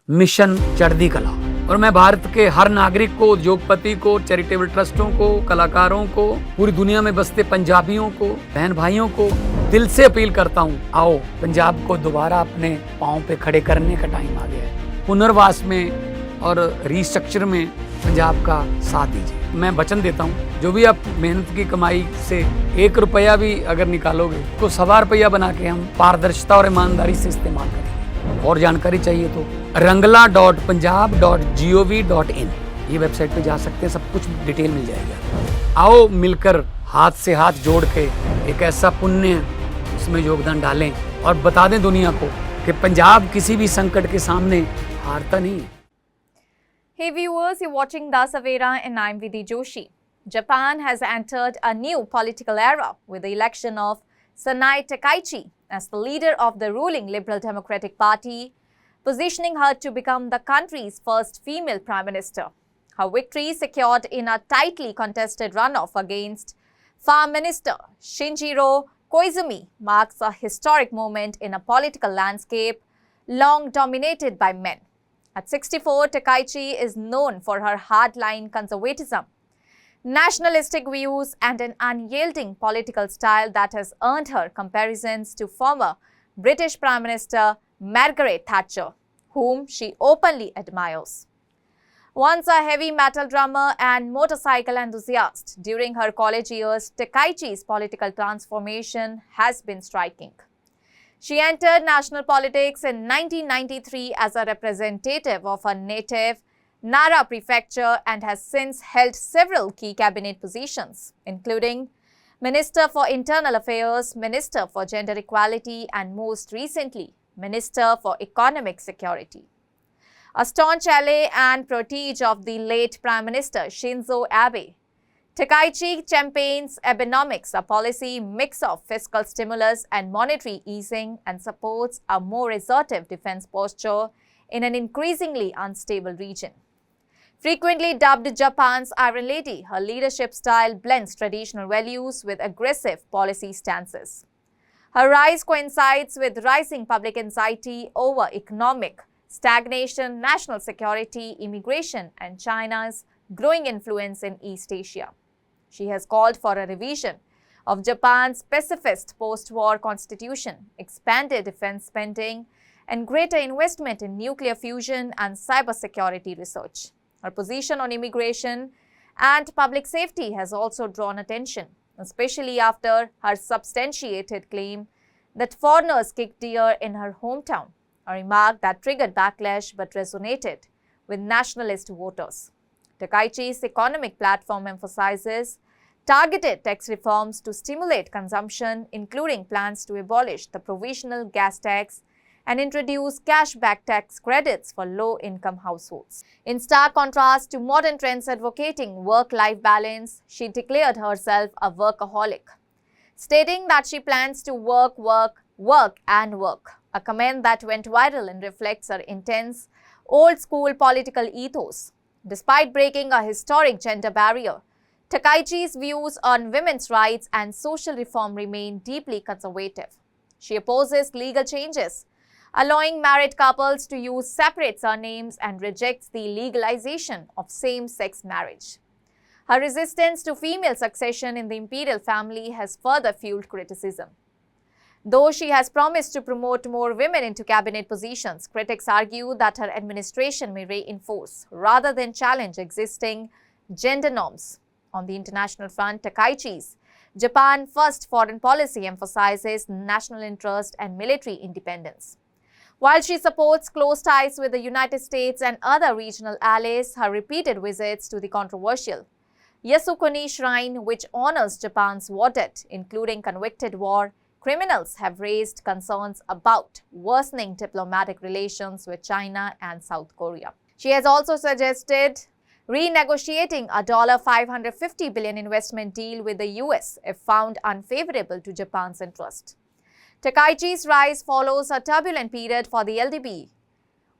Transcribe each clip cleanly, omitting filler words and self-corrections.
Mission चढ़ती कला। और मैं भारत के हर नागरिक को, उद्योगपति को, चैरिटेबल ट्रस्टों को, कलाकारों को, पूरी दुनिया में बसते पंजाबियों को, बहन भाइयों को दिल से अपील करता हूँ, आओ पंजाब को दोबारा अपने पाँव पे खड़े करने का टाइम आ गया है। पुनर्वास में और रिस्ट्रक्चर में पंजाब का साथ दीजिए। मैं वचन देता हूँ, जो भी आप मेहनत की कमाई से 1 रुपया भी अगर निकालोगे तो 1.25 रुपया बना के हम पारदर्शिता और ईमानदारी से इस्तेमाल करेंगे। और जानकारी चाहिए तो rangla.punjab.gov.in ये वेबसाइट पे जा सकते हैं, सब कुछ डिटेल मिल जाएगा। आओ मिलकर हाथ से हाथ जोड़ के एक ऐसा पुण्य उसमें योगदान डालें और बता दें दुनिया को कि पंजाब किसी भी संकट के सामने हारता नहीं है। Hey viewers, you're watching the Savera and I'm Vidhi Joshi. Japan has entered a new political era with the election of Sanae Takaichi as the leader of the ruling Liberal Democratic Party, positioning her to become the country's first female prime minister. Her victory, secured in a tightly contested runoff against Farm Minister Shinjiro Koizumi, marks a historic moment in a political landscape long dominated by men. At 64, Takaichi is known for her hardline conservatism, nationalistic views and an unyielding political style that has earned her comparisons to former British Prime Minister Margaret Thatcher, whom she openly admires. Once a heavy metal drummer and motorcycle enthusiast, during her college years, Takaichi's political transformation has been striking. She entered national politics in 1993 as a representative of her native Nara prefecture and has since held several key cabinet positions, including Minister for Internal Affairs, Minister for Gender Equality, and most recently, Minister for Economic Security. A staunch ally and protege of the late Prime Minister Shinzo Abe, Takaichi champagnes Abenomics, a policy mix of fiscal stimulus and monetary easing, and supports a more assertive defense posture in an increasingly unstable region. Frequently dubbed Japan's Iron Lady, her leadership style blends traditional values with aggressive policy stances. Her rise coincides with rising public anxiety over economic stagnation, national security, immigration, and China's growing influence in East Asia. She has called for a revision of Japan's pacifist post-war constitution, expanded defense spending, and greater investment in nuclear fusion and cybersecurity research. Her position on immigration and public safety has also drawn attention, especially after her substantiated claim that foreigners kick deer in her hometown, a remark that triggered backlash but resonated with nationalist voters. Takaichi's economic platform emphasizes targeted tax reforms to stimulate consumption, including plans to abolish the provisional gas tax and introduce cashback tax credits for low-income households. In stark contrast to modern trends advocating work-life balance, she declared herself a workaholic, stating that she plans to work, and work, a comment that went viral and reflects her intense, old-school political ethos. Despite breaking a historic gender barrier, Takaichi's views on women's rights and social reform remain deeply conservative. She opposes legal changes, allowing married couples to use separate surnames, and rejects the legalization of same-sex marriage. Her resistance to female succession in the imperial family has further fueled criticism. Though she has promised to promote more women into cabinet positions, critics argue that her administration may reinforce rather than challenge existing gender norms. On the international front, Takaichi's Japan-first foreign policy emphasizes national interest and military independence. While she supports close ties with the United States and other regional allies, her repeated visits to the controversial Yasukuni Shrine, which honors Japan's war debt, including convicted war criminals, have raised concerns about worsening diplomatic relations with China and South Korea. She has also suggested renegotiating a $550 billion investment deal with the US if found unfavorable to Japan's interest. Takaichi's rise follows a turbulent period for the LDP,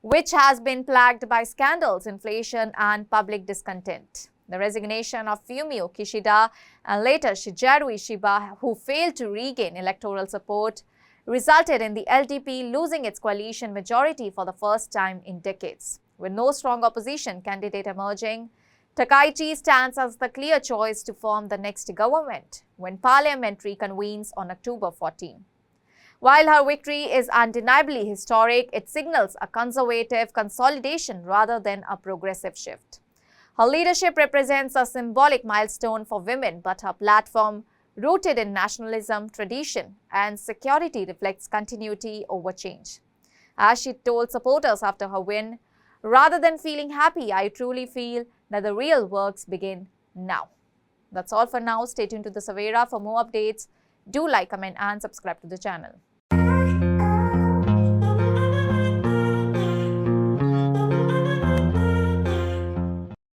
which has been plagued by scandals, inflation, and public discontent. The resignation of Fumio Kishida and later Shigeru Ishiba, who failed to regain electoral support, resulted in the LDP losing its coalition majority for the first time in decades. With no strong opposition candidate emerging, Takaichi stands as the clear choice to form the next government when Parliament reconvenes on October 14. While her victory is undeniably historic, it signals a conservative consolidation rather than a progressive shift. Her leadership represents a symbolic milestone for women, but her platform, rooted in nationalism, tradition, and security, reflects continuity over change. As she told supporters after her win, "Rather than feeling happy, I truly feel that the real works begin now." That's all for now. Stay tuned to the Savera for more updates. Do like, comment, and subscribe to the channel.